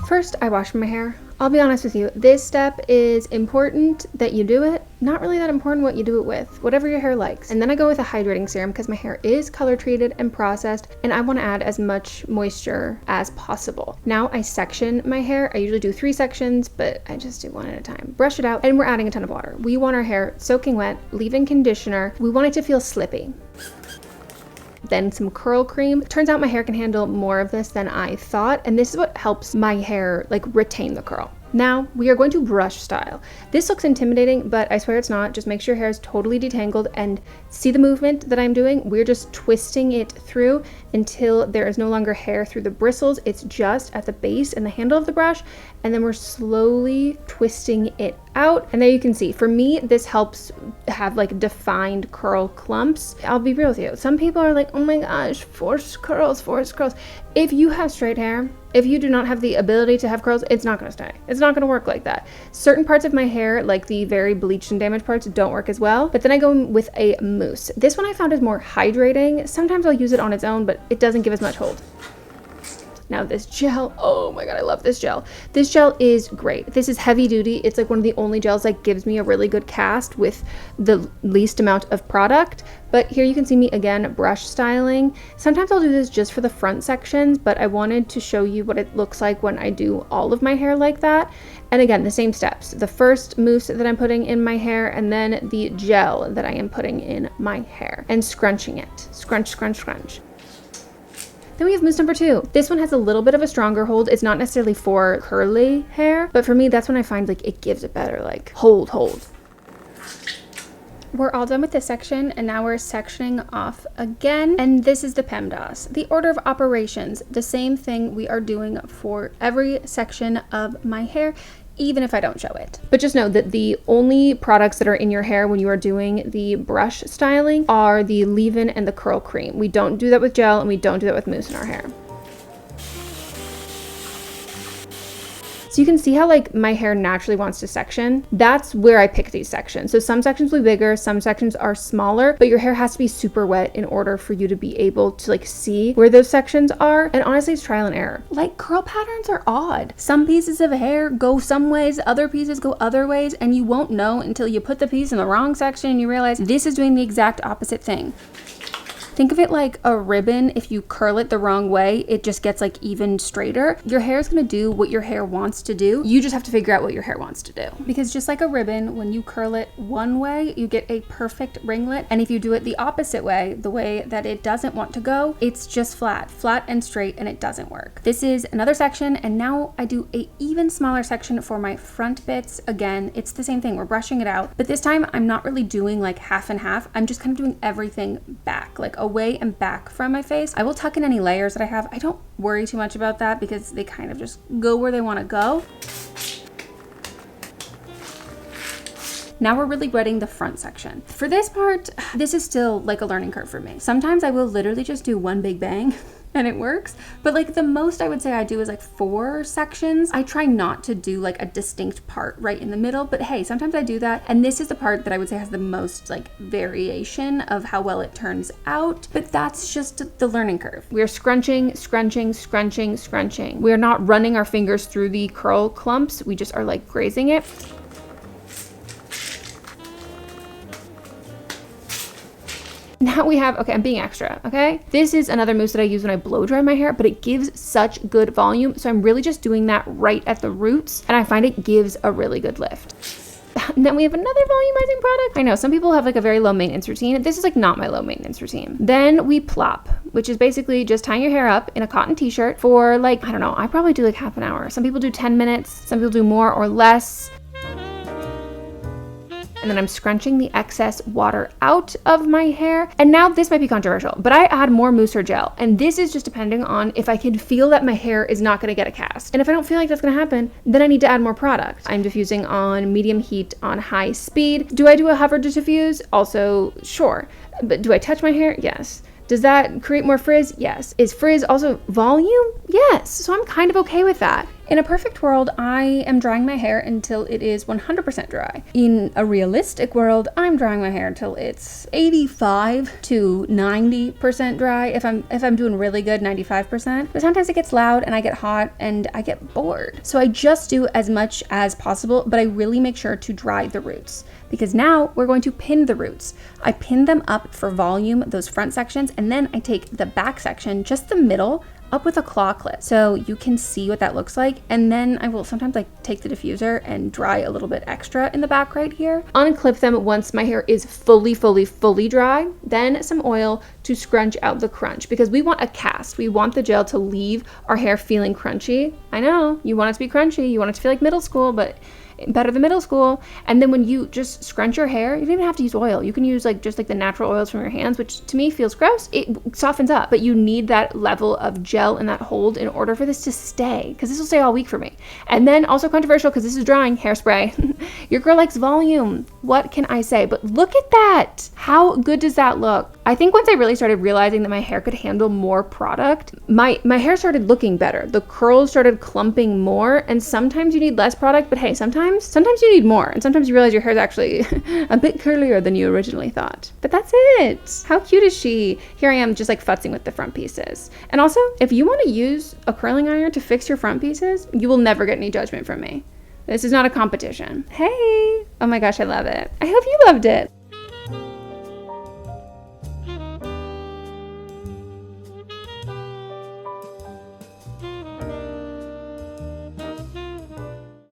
First, I wash my hair. I'll be honest with you, this step is important that you do it. Not really that important what you do it with, whatever your hair likes. And then I go with a hydrating serum because my hair is color treated and processed and I want to add as much moisture as possible. Now I section my hair. I usually do 3 sections, but I just do 1 at a time. Brush it out and we're adding a ton of water. We want our hair soaking wet, leave-in conditioner. We want it to feel slippy. Then some curl cream. Turns out my hair can handle more of this than I thought, and this is what helps my hair like retain the curl. Now we are going to brush style. This looks intimidating, but I swear it's not. Just make sure your hair is totally detangled and see the movement that I'm doing. We're just twisting it through until there is no longer hair through the bristles. It's just at the base and the handle of the brush, and then we're slowly twisting it out. And there you can see, for me, this helps have like defined curl clumps. I'll be real with you. Some people are like, oh my gosh, forced curls, forced curls. If you have straight hair, if you do not have the ability to have curls, it's not gonna stay. It's not gonna work like that. Certain parts of my hair, like the very bleached and damaged parts, don't work as well. But then I go with a mousse. This one I found is more hydrating. Sometimes I'll use it on its own, but it doesn't give as much hold. Now this gel, oh my god, I love this gel. This gel is great. This is heavy duty. It's like one of the only gels that gives me a really good cast with the least amount of product. But here you can see me again brush styling. Sometimes I'll do this just for the front sections, but I wanted to show you what it looks like when I do all of my hair like that. And again, the same steps. The first mousse that I'm putting in my hair, and then the gel that I am putting in my hair and scrunching it. Scrunch, scrunch, scrunch. Then we have mousse number 2. This one has a little bit of a stronger hold. It's not necessarily for curly hair, but for me, that's when I find like it gives it better, like hold. We're all done with this section, and now we're sectioning off again. And this is the PEMDAS. The order of operations, the same thing we are doing for every section of my hair, even if I don't show it. But just know that the only products that are in your hair when you are doing the brush styling are the leave-in and the curl cream. We don't do that with gel, and we don't do that with mousse in our hair. So you can see how like my hair naturally wants to section. That's where I pick these sections. So some sections will be bigger, some sections are smaller, but your hair has to be super wet in order for you to be able to like see where those sections are. And honestly, it's trial and error. Like curl patterns are odd. Some pieces of hair go some ways, other pieces go other ways, and you won't know until you put the piece in the wrong section and you realize this is doing the exact opposite thing. Think of it like a ribbon. If you curl it the wrong way, it just gets like even straighter. Your hair is gonna do what your hair wants to do. You just have to figure out what your hair wants to do. Because just like a ribbon, when you curl it one way, you get a perfect ringlet. And if you do it the opposite way, the way that it doesn't want to go, it's just flat and straight, and it doesn't work. This is another section, and now I do a even smaller section for my front bits. Again, it's the same thing, we're brushing it out, but this time I'm not really doing like half and half. I'm just kind of doing everything back, like away and back from my face. I will tuck in any layers that I have. I don't worry too much about that because they kind of just go where they want to go. Now we're really wetting the front section. For this part, this is still like a learning curve for me. Sometimes I will literally just do one big bang and it works, but like the most I would say I do is like 4 sections. I try not to do like a distinct part right in the middle, but hey, sometimes I do that. And this is the part that I would say has the most like variation of how well it turns out, but that's just the learning curve. We are scrunching, scrunching, scrunching, scrunching. We are not running our fingers through the curl clumps. We just are like grazing it. Now we have, okay, I'm being extra, okay? This is another mousse that I use when I blow dry my hair, but it gives such good volume. So I'm really just doing that right at the roots, and I find it gives a really good lift. And then we have another volumizing product. I know some people have like a very low maintenance routine. This is like not my low maintenance routine. Then we plop, which is basically just tying your hair up in a cotton t-shirt for like, I don't know, I probably do like half an hour. Some people do 10 minutes, some people do more or less. And then I'm scrunching the excess water out of my hair. And now this might be controversial, but I add more mousse or gel. And this is just depending on if I can feel that my hair is not gonna get a cast. And if I don't feel like that's gonna happen, then I need to add more product. I'm diffusing on medium heat on high speed. Do I do a hover to diffuse? Also, sure. But do I touch my hair? Yes. Does that create more frizz? Yes. Is frizz also volume? Yes. So I'm kind of okay with that. In a perfect world, I am drying my hair until it is 100% dry. In a realistic world, I'm drying my hair until it's 85 to 90% dry. If I'm doing really good, 95%. But sometimes it gets loud and I get hot and I get bored. So I just do as much as possible, but I really make sure to dry the roots, because now we're going to pin the roots. I pin them up for volume, those front sections, and then I take the back section, just the middle, up with a claw clip so you can see what that looks like. And then I will sometimes like take the diffuser and dry a little bit extra in the back right here. Unclip them once my hair is fully dry, then some oil to scrunch out the crunch, because we want a cast. We want the gel to leave our hair feeling crunchy. I know, you want it to be crunchy, you want it to feel like middle school, but better than middle school. And then when you just scrunch your hair, you don't even have to use oil. You can use just the natural oils from your hands, which to me feels gross. It softens up, but you need that level of gel and that hold in order for this to stay, because this will stay all week for me. And then also controversial, because this is drying, hairspray. Your girl likes volume. What can I say? But look at that. How good does that look? I think once I really started realizing that my hair could handle more product, my hair started looking better. The curls started clumping more, and sometimes you need less product, but hey, sometimes you need more, and sometimes you realize your hair is actually a bit curlier than you originally thought. But that's it. How cute is she? Here I am just like futzing with the front pieces. And also, if you want to use a curling iron to fix your front pieces, you will never get any judgment from me. This is not a competition. Hey, oh my gosh, I love it. I hope you loved it.